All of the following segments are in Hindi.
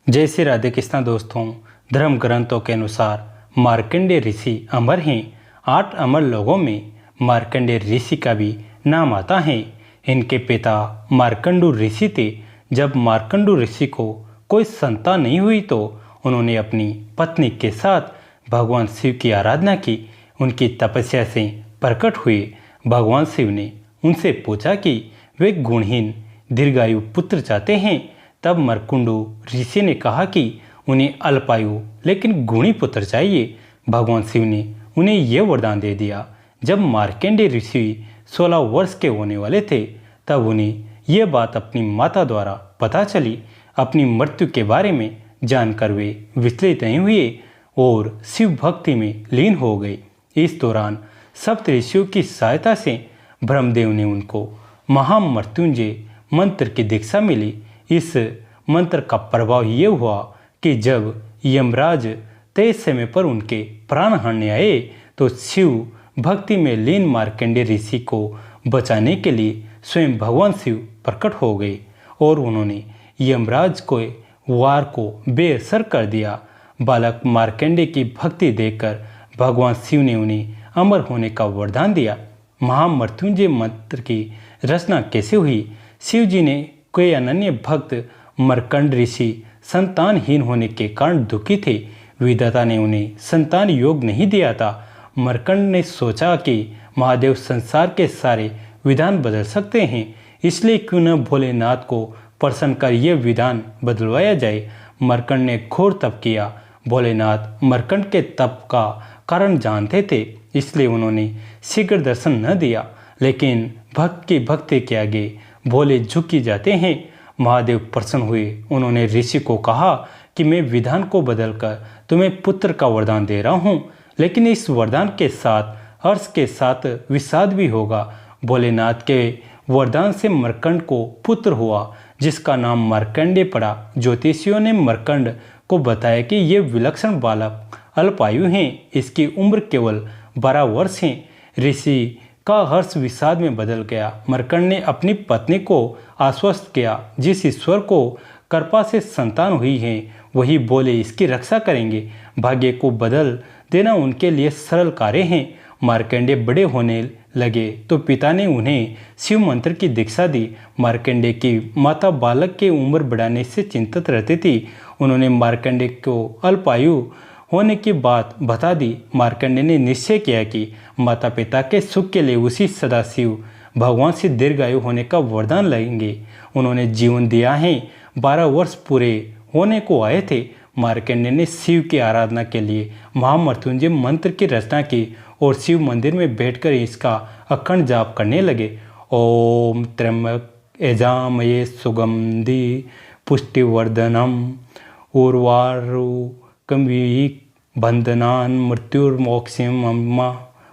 जय श्री राधे कृष्णा दोस्तों। धर्म ग्रंथों के अनुसार मार्कंडेय ऋषि अमर हैं। 8 अमर लोगों में मार्कंडेय ऋषि का भी नाम आता है। इनके पिता मार्कंडू ऋषि थे। जब मार्कंडू ऋषि को कोई संतान नहीं हुई तो उन्होंने अपनी पत्नी के साथ भगवान शिव की आराधना की। उनकी तपस्या से प्रकट हुए भगवान शिव ने उनसे पूछा कि वे गुणहीन दीर्घायु पुत्र चाहते हैं। तब मार्कंडू ऋषि ने कहा कि उन्हें अल्पायु लेकिन गुणी पुत्र चाहिए। भगवान शिव ने उन्हें यह वरदान दे दिया। जब मार्कंडेय ऋषि 16 वर्ष के होने वाले थे तब उन्हें यह बात अपनी माता द्वारा पता चली। अपनी मृत्यु के बारे में जानकर वे विचलित नहीं हुए और शिव भक्ति में लीन हो गए। इस दौरान सप्त ऋषियों की सहायता से ब्रह्मदेव ने उनको महामृत्युंजय मंत्र की दीक्षा मिली। इस मंत्र का प्रभाव ये हुआ कि जब यमराज तय समय पर उनके प्राण हरने आए तो शिव भक्ति में लीन मार्कंडेय ऋषि को बचाने के लिए स्वयं भगवान शिव प्रकट हो गए और उन्होंने यमराज को वार को बेअसर कर दिया। बालक मार्कंडेय की भक्ति देखकर भगवान शिव ने उन्हें अमर होने का वरदान दिया। महामृत्युंजय मंत्र की रचना कैसे हुई? शिव जी ने कोई अनन्य भक्त मार्कंड ऋषि संतानहीन होने के कारण दुखी थे। विधाता ने उन्हें संतान योग नहीं दिया था। मार्कंड ने सोचा कि महादेव संसार के सारे विधान बदल सकते हैं, इसलिए क्यों न भोलेनाथ को प्रसन्न कर यह विधान बदलवाया जाए। मार्कंड ने घोर तप किया। भोलेनाथ मार्कंड के तप का कारण जानते थे, इसलिए उन्होंने शीघ्र दर्शन न दिया। लेकिन भक्त की भक्ति के आगे भोले झुकी जाते हैं। महादेव प्रसन्न हुए। उन्होंने ऋषि को कहा कि मैं विधान को बदलकर तुम्हें पुत्र का वरदान दे रहा हूँ, लेकिन इस वरदान के साथ हर्ष के साथ विषाद भी होगा। भोलेनाथ के वरदान से मार्कंड को पुत्र हुआ जिसका नाम मार्कंडेय पड़ा। ज्योतिषियों ने मार्कंड को बताया कि ये विलक्षण बालक अल्पायु हैं, इसकी उम्र केवल 12 वर्ष है। ऋषि का हर्ष विषाद में बदल गया। मार्कंड ने अपनी पत्नी को आश्वस्त किया, जिस ईश्वर को कृपा से संतान हुई है वही बोले इसकी रक्षा करेंगे। भाग्य को बदल देना उनके लिए सरल कार्य है। मार्कंडेय बड़े होने लगे तो पिता ने उन्हें शिव मंत्र की दीक्षा दी। मार्कंडेय की माता बालक की उम्र बढ़ाने से चिंतित रहती थी। उन्होंने मार्कंडेय को अल्पायु होने की बात बता दी। मार्कंडेय ने निश्चय किया कि माता पिता के सुख के लिए उसी सदाशिव भगवान से दीर्घायु होने का वरदान लेंगे। उन्होंने जीवन दिया है। 12 वर्ष पूरे होने को आए थे। मार्कंडेय ने शिव की आराधना के लिए महामृत्युंजय मंत्र की रचना की और शिव मंदिर में बैठकर इसका अखंड जाप करने लगे। ओम त्र्यंबक यजामहे सुगंधि पुष्टिवर्धनम उर्वारुकम बंधनान मृत्युर्मोक्षम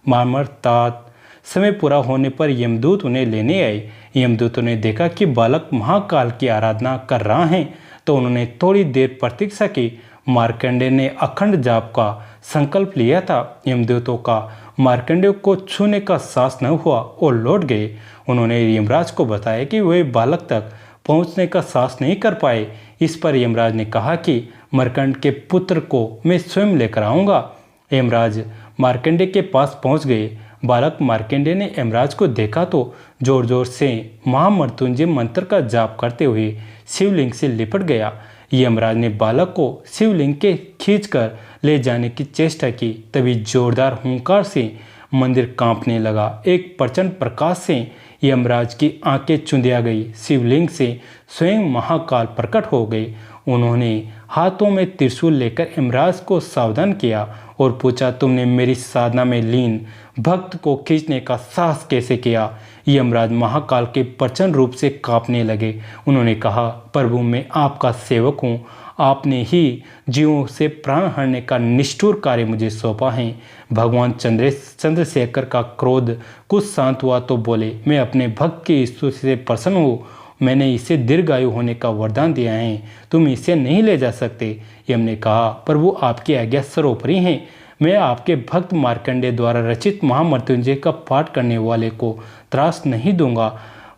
मामर्तात। समय पूरा होने पर यमदूत उन्हें लेने आए। यमदूतों ने देखा कि बालक महाकाल की आराधना कर रहा है तो उन्होंने थोड़ी देर प्रतीक्षा की। मार्कंडेय ने अखंड जाप का संकल्प लिया था। यमदूतों का मार्कंडेय को छूने का साहस न हुआ और लौट गए। उन्होंने यमराज को बताया कि वे बालक तक पहुंचने का साहस नहीं कर पाए। इस पर यमराज ने कहा कि मार्कंड के पुत्र को मैं स्वयं लेकर आऊँगा। यमराज मार्कंडेय के पास पहुंच गए। बालक मार्कंडेय ने यमराज को देखा तो जोर जोर से महामृत्युंजय मंत्र का जाप करते हुए शिवलिंग से लिपट गया। यमराज ने बालक को शिवलिंग के खींचकर ले जाने की चेष्टा की। तभी जोरदार हुंकार से मंदिर कांपने लगा। एक प्रचंड प्रकाश से यमराज की आंखें चुंधिया गई। शिवलिंग से स्वयं महाकाल प्रकट हो गए। उन्होंने हाथों में त्रिशूल लेकर यमराज को सावधान किया और पूछा, तुमने मेरी साधना में लीन भक्त को खींचने का साहस कैसे किया? यमराज महाकाल के प्रचंड रूप से कांपने लगे। उन्होंने कहा, प्रभु मैं आपका सेवक हूँ। आपने ही जीवों से प्राण हरने का निष्ठुर कार्य मुझे सौंपा है। भगवान चंद्रशेखर का क्रोध कुछ शांत हुआ तो बोले, मैं अपने भक्त की स्तुति से प्रसन्न हूँ। मैंने इसे दीर्घायु होने का वरदान दिया है, तुम इसे नहीं ले जा सकते। यम ने कहा, प्रभु आपकी आज्ञा सर्वोपरि है। मैं आपके भक्त मार्कंडेय द्वारा रचित महामृत्युंजय का पाठ करने वाले को त्रास नहीं दूंगा।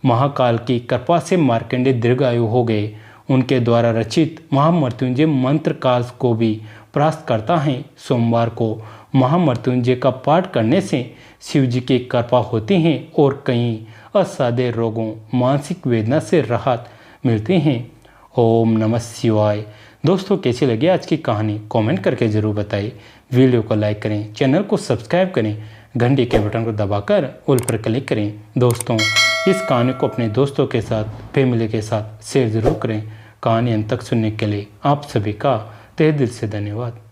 महाकाल की कृपा से मार्कंडेय दीर्घायु हो गए। उनके द्वारा रचित महामृत्युंजय मंत्र काल को भी परास्त करता है। सोमवार को महामृत्युंजय का पाठ करने से शिव जी की कृपा होती है और कई असाध्य रोगों, मानसिक वेदना से राहत मिलती है। ओम नमः शिवाय। दोस्तों, कैसी लगी आज की कहानी कमेंट करके ज़रूर बताइए। वीडियो को लाइक करें, चैनल को सब्सक्राइब करें, घंटी के बटन को दबाकर ऑल पर क्लिक करें। दोस्तों, इस कहानी को अपने दोस्तों के साथ, फैमिली के साथ शेयर ज़रूर करें। कहानी अंत तक सुनने के लिए आप सभी का तहे दिल से धन्यवाद।